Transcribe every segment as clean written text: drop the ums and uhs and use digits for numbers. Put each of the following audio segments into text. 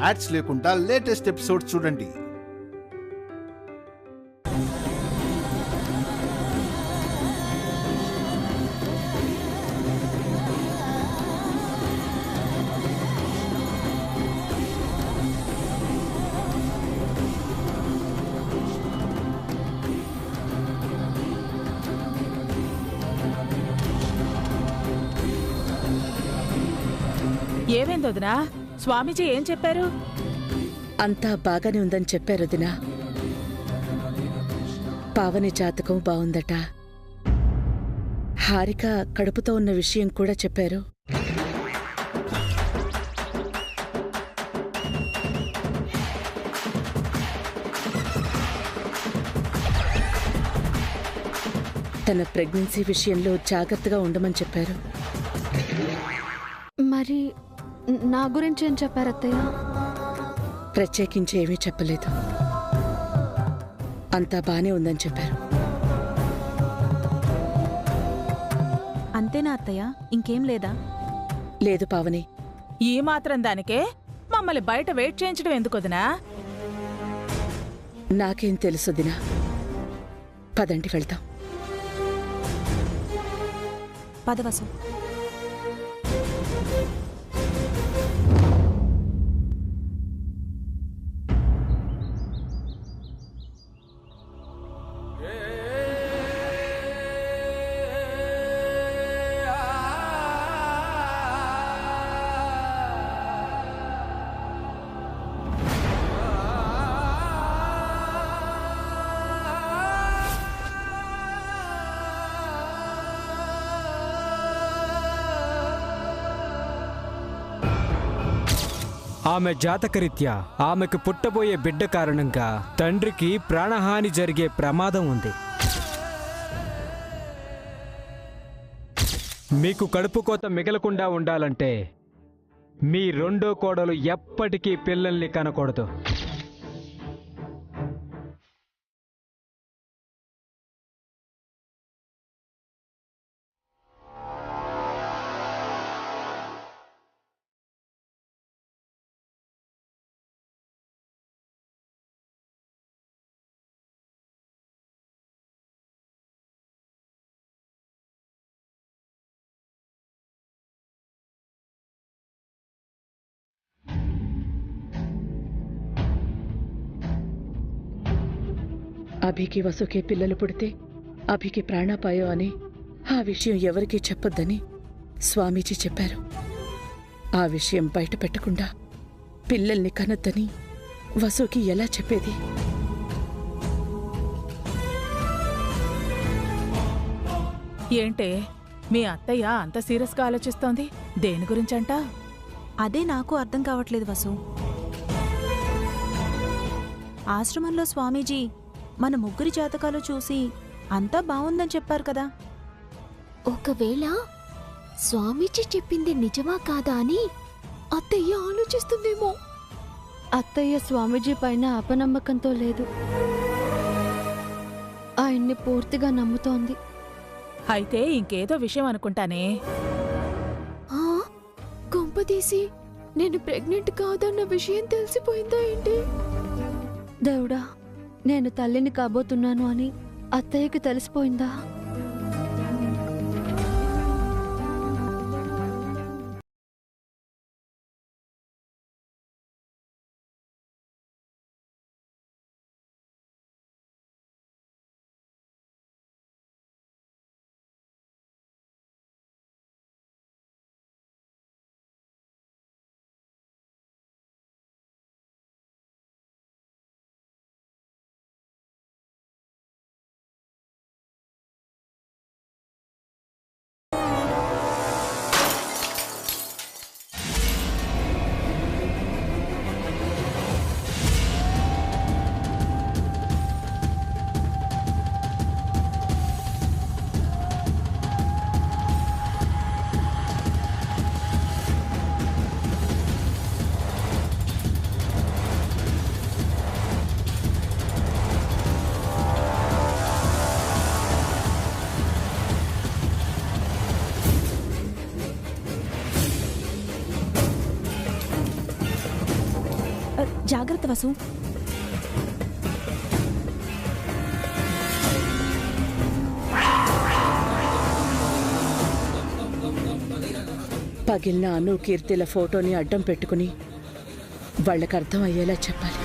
Ads లేకుండా latest episodes చూడండి. ఏమైందొదినా? స్వామీజీ ఏం చెప్పారు? అంతా బాగానే ఉందని చెప్పారు వదినా. పావని జాతకం బావుందట. హారిక కడుపుతో ఉన్న విషయం కూడా చెప్పారు. తన ప్రెగ్నెన్సీ విషయంలో జాగ్రత్తగా ఉండమని చెప్పారు. మరి నా గురించి ఏం చెప్పారు అత్తయ్య? ప్రత్యేకించి ఏమీ చెప్పలేదు. అంతా బానే ఉందని చెప్పారు. అంతేనా అత్తయ్య? ఇంకేం లేదా? లేదు పావని. ఈ మాత్రం దానికే మమ్మల్ని బయట వెయిట్ చేయించడం ఎందుకొదినా? నాకేం తెలుసు దినా. పదండి వెళ్తాం. పదవసు. ఆమె జాతకరీత్యా ఆమెకు పుట్టబోయే బిడ్డ కారణంగా తండ్రికి ప్రాణహాని జరిగే ప్రమాదం ఉంది. మీకు కడుపు కోత మిగలకుండా ఉండాలంటే మీ రెండో కోడలు ఎప్పటికీ పిల్లల్ని కనకూడదు. అభికి వసుకే పిల్లలు పుడితే అభికి ప్రాణాపాయం అని ఆ విషయం ఎవరికీ చెప్పొద్దని స్వామీజీ చెప్పారు. ఆ విషయం బయట పెట్టకుండా పిల్లల్ని కనొద్దని వసుకి ఎలా చెప్పేది? ఏంటే మీ అత్తయ్య అంత సీరియస్గా ఆలోచిస్తోంది? దేని గురించంట? అదే నాకు అర్థం కావట్లేదు వసు. ఆశ్రమంలో స్వామీజీ మన ముగ్గురి జాతకాలు చూసి అంతా బావుందని చెప్పారు కదా. ఒకవేళ స్వామీజీ చెప్పింది నిజమా కాదా అని అత్తయ్య ఆలోచిస్తుందేమో. అత్తయ్య స్వామీజీ పైన అపనమ్మకంతో లేదు, ఆయన్ని పూర్తిగా నమ్ముతోంది. అయితే ఇంకేదో విషయం అనుకుంటానే. కొంపదీసి నేను ప్రెగ్నెంట్ కాదన్న విషయం తెలిసిపోయిందా ఏంటి? దేవుడా, నేను తల్లిని కాబోతున్నాను అని అత్తయ్యకి తెలిసిపోయిందా? జాగ్రత్త వసు. పగిలిన అను కీర్తిల ఫోటోని అడ్డం పెట్టుకుని వాళ్ళకి అర్థమయ్యేలా చెప్పాలి.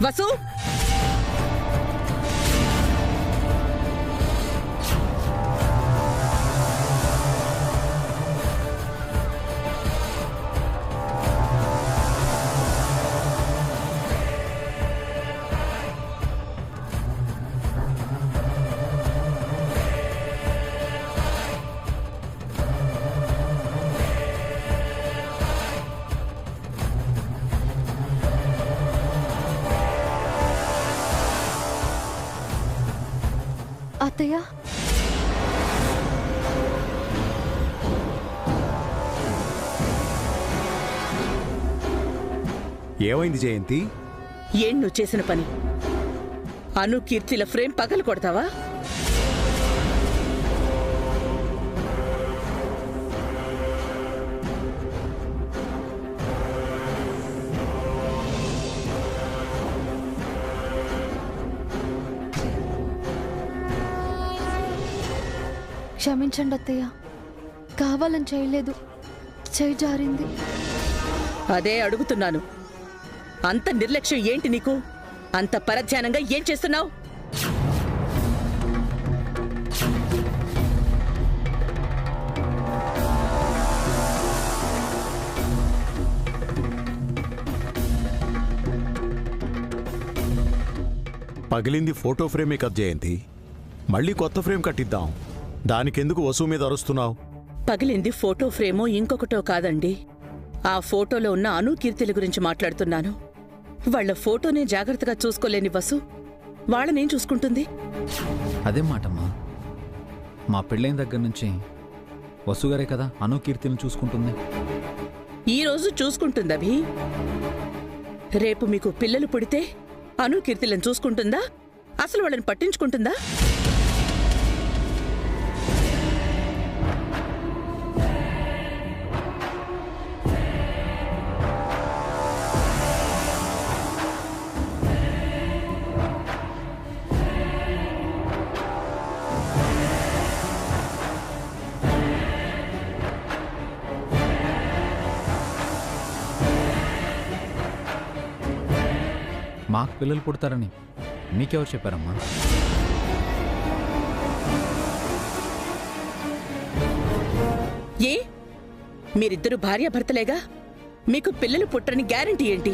వసు, అత్తయ్య, ఏమైంది జయంతి? ఏం నువ్వు చేసిన పని? అను కీర్తిల ఫ్రేమ్ పగలు కొడతావా? క్షమించండి అత్తయ్య, కావాలని చేయలేదు, చేయి జారింది. అదే అడుగుతున్నాను. అంత నిర్లక్ష్యం ఏంటి నీకు? అంత పరధ్యానంగా ఏం చేస్తున్నావు? పగిలింది ఫోటో ఫ్రేమే కదా జయంతి. మళ్ళీ కొత్త ఫ్రేమ్ కట్టిద్దాం. దానికెందుకు వసువు మీద అరుస్తున్నావు? పగిలింది ఫోటో ఫ్రేమో ఇంకొకటో కాదండి. ఆ ఫోటోలో ఉన్న అను కీర్తిల గురించి మాట్లాడుతున్నాను. వాళ్ల ఫోటోనే జాగ్రత్తగా చూసుకోలేని వసు వాళ్ళనేం చూసుకుంటుంది? అదే మాటమ్మా. మా పెళ్ళైన దగ్గర నుంచి వసుగారే కదా అను కీర్తిని చూసుకుంటుంది. ఈరోజు చూసుకుంటుందభి. రేపు మీకు పిల్లలు పుడితే అను కీర్తిలను చూసుకుంటుందా? అసలు వాళ్ళని పట్టించుకుంటుందా? మాకు పిల్లలు పుడతారని మీకెవరు చెప్పారమ్మా? ఏ మీరిద్దరు భార్యాభర్తలేగా? మీకు పిల్లలు పుట్టరని గ్యారంటీ ఏంటి?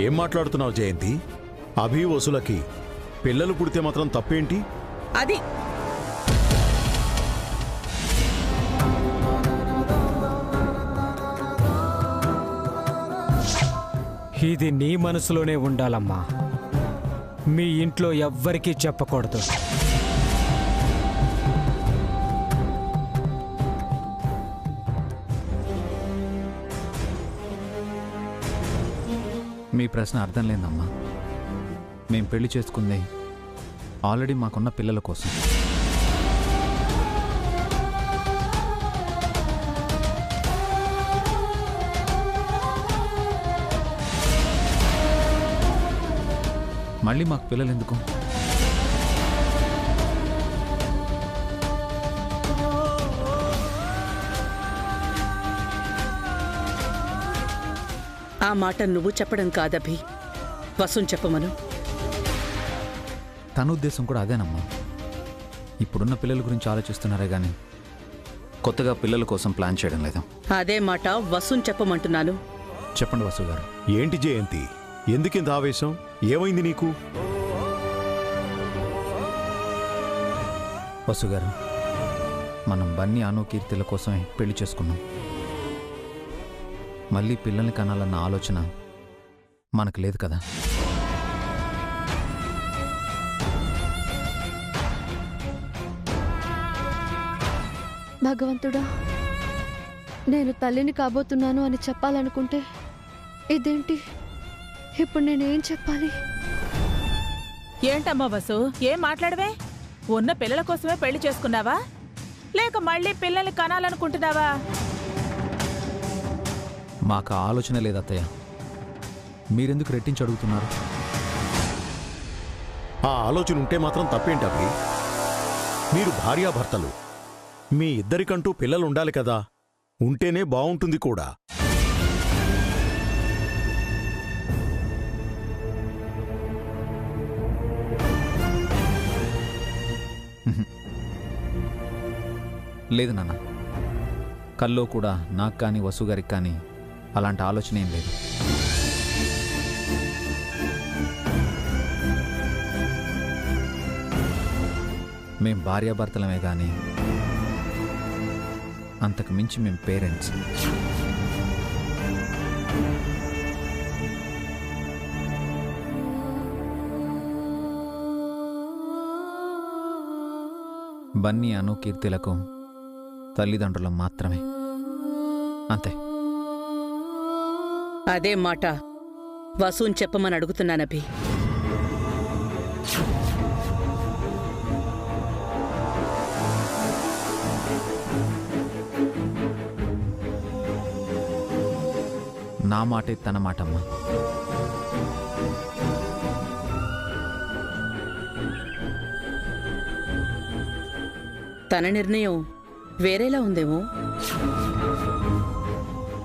ఏం మాట్లాడుతున్నావు జయంతి? అభి వసులకి పిల్లలు పుడితే మాత్రం తప్పేంటి? అది ఇది నీ మనసులోనే ఉండాలమ్మా. మీ ఇంట్లో ఎవ్వరికీ చెప్పకూడదు. మీ ప్రశ్న అర్థం లేదమ్మా. మేం పెళ్లి చేసుకుంది ఆల్రెడీ మాకున్న పిల్లల కోసం. మళ్ళీ మాకు పిల్లలు ఎందుకు? ఆ మాట నువ్వు చెప్పడం కాదభి, వసుని చెప్పమను. తన ఉద్దేశం కూడా అదేనమ్మా. ఇప్పుడున్న పిల్లల గురించి ఆలోచిస్తున్నారే కానీ కొత్తగా పిల్లల కోసం ప్లాన్ చేయడం లేదు. అదే మాట వసుని చెప్పమంటున్నాను. చెప్పండి వసు గారు. ఏంటి జయంతి, ఎందుకింత ఆవేశం? ఏమైంది నీకు? వసు గారు, మనం బన్నీ అను కీర్తిల కోసమే పెళ్లి చేసుకున్నాం. మళ్ళీ పిల్లల్ని కనాలన్న ఆలోచన మనకు లేదు కదా. భగవంతుడా, నేను తల్లిని కాబోతున్నాను అని చెప్పాలనుకుంటే ఇదేంటి? ఇప్పుడు నేనేం చెప్పాలి? ఏంటమ్మా వసు, ఏం మాట్లాడవే? ఉన్న పిల్లల కోసమే పెళ్లి చేసుకున్నావా, లేక మళ్ళీ పిల్లల్ని కనాలనుకుంటున్నావా? మాకు ఆ ఆలోచన లేదు అత్తయ్య. మీరెందుకు రెట్టించి అడుగుతున్నారు? ఆ ఆలోచన ఉంటే మాత్రం తప్పేంటి అభి? మీరు భార్యాభర్తలు, మీ ఇద్దరికంటూ పిల్లలు ఉండాలి కదా, ఉంటేనే బావుంటుంది కూడా. లేదు నాన్న, కల్లో కూడా నాకు కానీ వసు గారికి కానీ అలాంటి ఆలోచన ఏం లేదు. మేం భార్యాభర్తలమే కానీ అంతకు మించి మేం పేరెంట్స్. బన్నీ అను కీర్తిలకు తల్లిదండ్రులం మాత్రమే, అంతే. అదే మాట వసూన్ చెప్పమని అడుగుతున్నానభి. నా మాటే తన మాటమ్మా. తన నిర్ణయం వేరేలా ఉందేమో.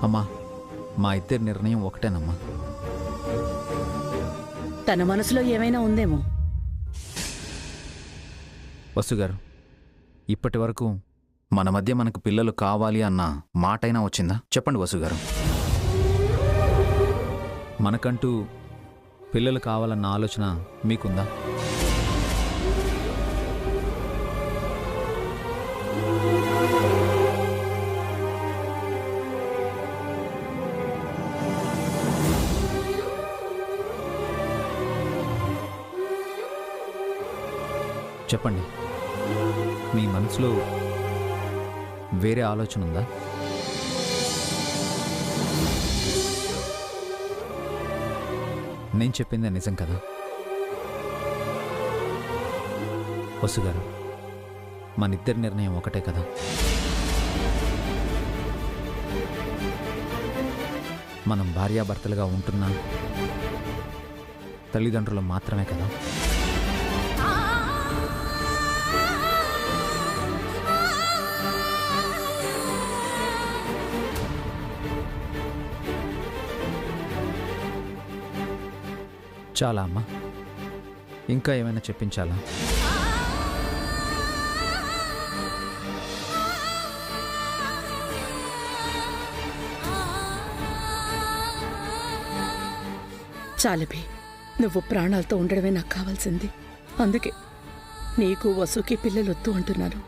అమ్మా, మా ఇద్దరి నిర్ణయం ఒకటేనమ్మా. తన మనసులో ఏమైనా ఉందేమో. వసుగారు, ఇప్పటి వరకు మన మధ్య మనకు పిల్లలు కావాలి అన్న మాటైనా వచ్చిందా? చెప్పండి వసుగారు. మనకంటూ పిల్లలు కావాలన్న ఆలోచన మీకుందా? చెప్పండి, మీ మనసులో వేరే ఆలోచన ఉందా? నేను చెప్పిందే నిజం కదా వసుగారు? మనిద్దరి నిర్ణయం ఒకటే కదా? మనం భార్యాభర్తలుగా ఉంటున్నాం, తల్లిదండ్రులు మాత్రమే కదా? చాలా అమ్మా, ఇంకా ఏమైనా చెప్పించాలా? చాలభి, నువ్వు ప్రాణాలతో ఉండడమే నాకు కావాల్సింది. అందుకే నీకు వసుకి పిల్లలొద్దు అంటున్నాను.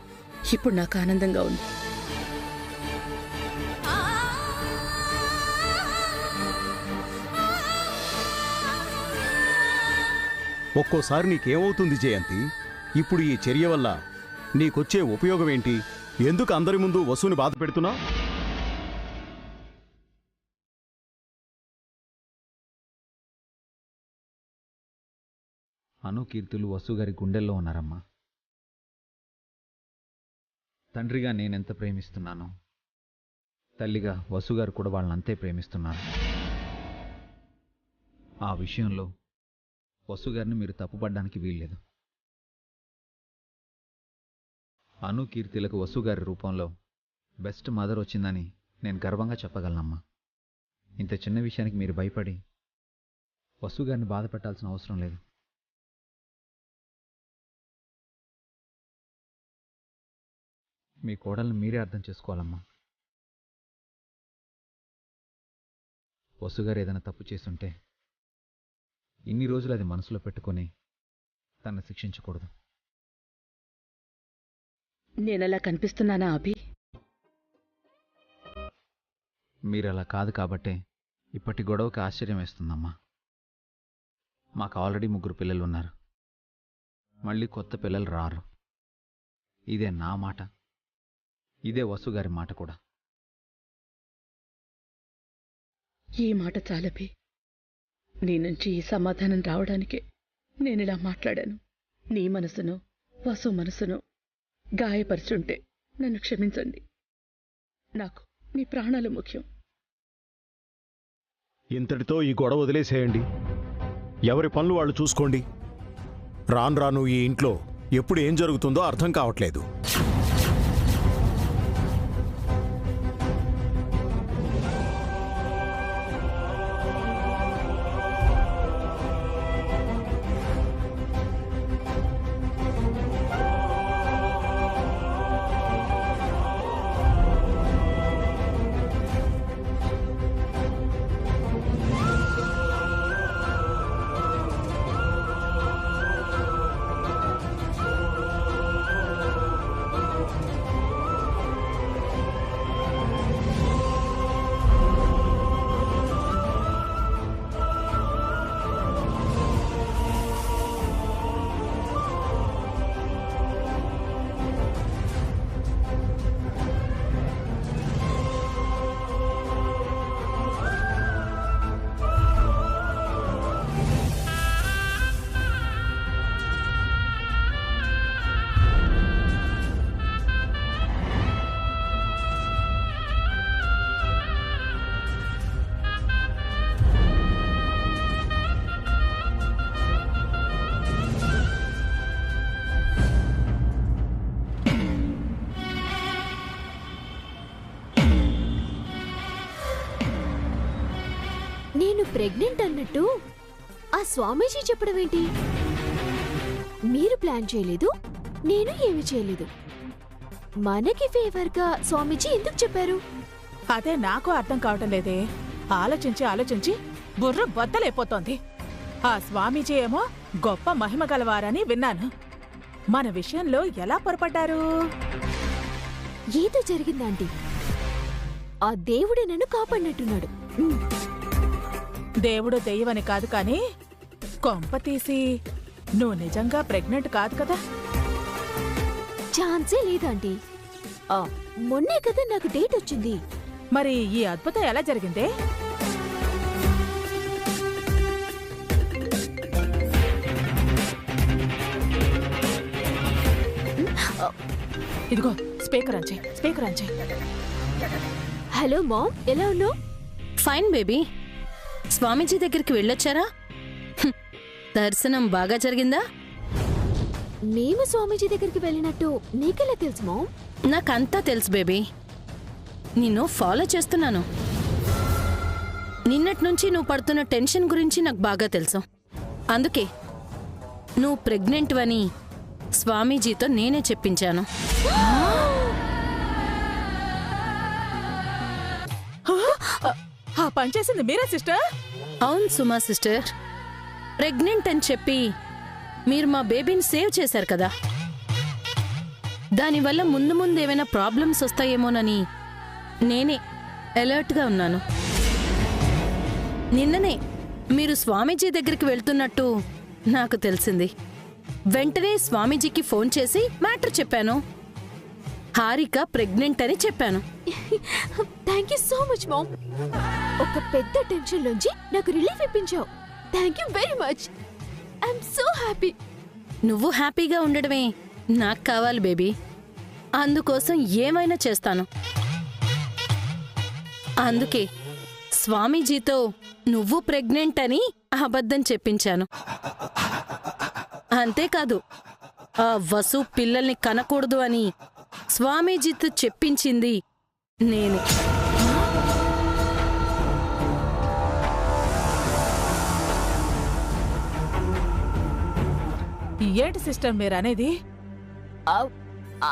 ఇప్పుడు నాకు ఆనందంగా ఉంది. ఒక్కోసారి నీకేమవుతుంది జయంతి? ఇప్పుడు ఈ చర్య వల్ల నీకొచ్చే ఉపయోగమేంటి? ఎందుకు అందరి ముందు వసుని బాధ పెడుతున్నా? అను కీర్తులు వసుగారి గుండెల్లో ఉన్నారమ్మా. తండ్రిగా నేనెంత ప్రేమిస్తున్నానో, తల్లిగా వసుగారు కూడా వాళ్ళని అంతే ప్రేమిస్తున్నారు. ఆ విషయంలో వసుగారిని మీరు తప్పుపడ్డానికి వీల్లేదు. అను కీర్తిలకు వసుగారి రూపంలో బెస్ట్ మదర్ వచ్చిందని నేను గర్వంగా చెప్పగలనమ్మా. ఇంత చిన్న విషయానికి మీరు భయపడి వసుగారిని బాధ పెట్టాల్సిన అవసరం లేదు. మీ కోడల్ని మీరే అర్థం చేసుకోవాలమ్మా. వసుగారు ఏదైనా తప్పు చేస్తుంటే ఇన్ని రోజులు అది మనసులో పెట్టుకొని తనను శిక్షించకూడదు. నేనలా కనిపిస్తున్నానా అభి? మీరలా కాదు కాబట్టే ఇప్పటి గొడవకి ఆశ్చర్యం వేస్తుందమ్మా. మాకు ఆల్రెడీ 3 పిల్లలు ఉన్నారు, మళ్ళీ కొత్త పిల్లలు రారు. ఇదే నా మాట, ఇదే వసుగారి మాట కూడా. ఈ మాట చాలభి. నీ నుంచి ఈ సమాధానం రావడానికే నేనిలా మాట్లాడాను. నీ మనసును వసు మనసును గాయపరుచుంటే నన్ను క్షమించండి. నాకు మీ ప్రాణాలు ముఖ్యం. ఇంతటితో ఈ గొడవ వదిలేసేయండి. ఎవరి పనులు వాళ్ళు చూసుకోండి. రాను రాను ఈ ఇంట్లో ఎప్పుడు ఏం జరుగుతుందో అర్థం కావట్లేదు. నేను ప్రెగ్నెంట్ అన్నట్టు ఆ స్వామీజీ చెప్పడం ఏంటి? మీరు ప్లాన్ చేయలేదు, నేను ఏమి చేయలేదు. మనకి ఫేవర్గా స్వామీజీ ఎందుకు చెప్పారు? అదే నాకు అర్థం కావటం లేదే. ఆలోచించి ఆలోచించి బుర్ర బద్దలైపోతోంది. ఆ స్వామీజీ ఏమో గొప్ప మహిమ గలవారని విన్నాను. మన విషయంలో ఎలా పొరపడ్డారు? ఏదో జరిగిందాంటీ. ఆ దేవుడే నన్ను కాపాడినట్టున్నాడు. దేవుడు దెయ్యమని కాదు కానీ కొంప తీసి నువ్వు నిజంగా ప్రెగ్నెంట్ కాదు కదా? ఛాన్సే లేదాంటీ. మొన్నే కదా నాకు డేట్ వచ్చింది. మరి ఈ అద్భుతం ఎలా జరిగిందే? ఇదిగో స్పీకర్ ఆన్ చేయి, స్పీకర్ ఆన్ చేయి. హలో మామ్, ఎలా ఉన్నావు? Fine baby. స్వామీజీ దగ్గరికి వెళ్ళొచ్చారా? దర్శనం బాగా జరిగిందా? మేము స్వామీజీ దగ్గరికి వెళ్ళినట్టు నీకెలా తెలుసు మామ్? నాకంతా తెలుసు బేబీ. నిన్ను ఫాలో చేస్తున్నాను. నిన్నటి నుంచి నువ్వు పడుతున్న టెన్షన్ గురించి నాకు బాగా తెలుసు. అందుకే నువ్వు ప్రెగ్నెంట్ అని స్వామీజీతో నేనే చెప్పించాను. ఆ పని చేసింది మీరే సిస్టర్? అవును సుమా సిస్టర్. ప్రెగ్నెంట్ అని చెప్పి మీరు మా బేబీని సేవ్ చేశారు కదా. దానివల్ల ముందు ముందు ఏమైనా ప్రాబ్లమ్స్ వస్తాయేమోనని నేనే అలర్ట్గా ఉన్నాను. నిన్ననే మీరు స్వామీజీ దగ్గరికి వెళ్తున్నట్టు నాకు తెలిసింది. వెంటనే స్వామీజీకి ఫోన్ చేసి మ్యాటర్ చెప్పాను. హారిక ప్రెగ్నెంట్ అని చెప్పాను. Thank you so much ma'am. ఒక పెద్ద టెన్షన్ నుంచి నాకు రిలీఫ్ ఇప్పించావు. Thank you very much. I'm so happy. నువ్వు హ్యాపీగా ఉండడమే నాకు కావాలి బేబీ. అందుకోసం ఏమైనా చేస్తాను. అందుకే స్వామీజీతో నువ్వు ప్రెగ్నెంట్ అని అబద్ధం చెప్పించాను. అంతేకాదు, ఆ వసు పిల్లల్ని కనకూడదు అని స్వామీజీతో చెప్పించింది నేనే. ఏంటి సిస్టర్ మీరు అనేది?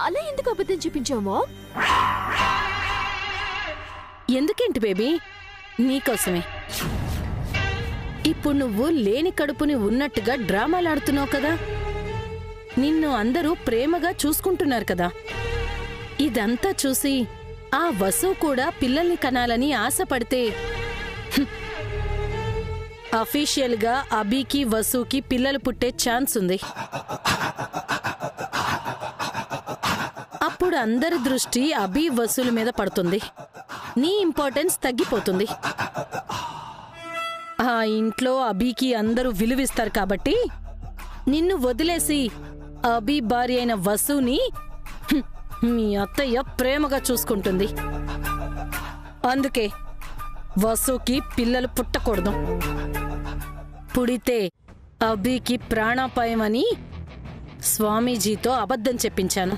అలా ఎందుకు అబద్ధం చెప్పించావు మామ్? ఎందుకేంటి బేబీ, నీకోసమే. ఇప్పుడు నువ్వు లేని కడుపుని ఉన్నట్టుగా డ్రామాలాడుతున్నావు కదా. నిన్ను అందరూ ప్రేమగా చూసుకుంటున్నారు కదా. ఇదంతా చూసి ఆ వసు కూడా పిల్లల్ని కనాలని ఆశపడితే అఫీషియల్గా అభికి వసుకి పిల్లలు పుట్టే ఛాన్స్ ఉంది. ఇప్పుడు అందరి దృష్టి అభి వసూలు మీద పడుతుంది. నీ ఇంపార్టెన్స్ తగ్గిపోతుంది. ఆ ఇంట్లో అభికి అందరూ విలువిస్తారు కాబట్టి నిన్ను వదిలేసి అభి భార్య అయిన వసుని మీ అత్తయ్య ప్రేమగా చూసుకుంటుంది. అందుకే వసుకి పిల్లలు పుట్టకూడదు. పుడితే అభికి ప్రాణాపాయమని స్వామీజీతో అబద్ధం చెప్పించాను.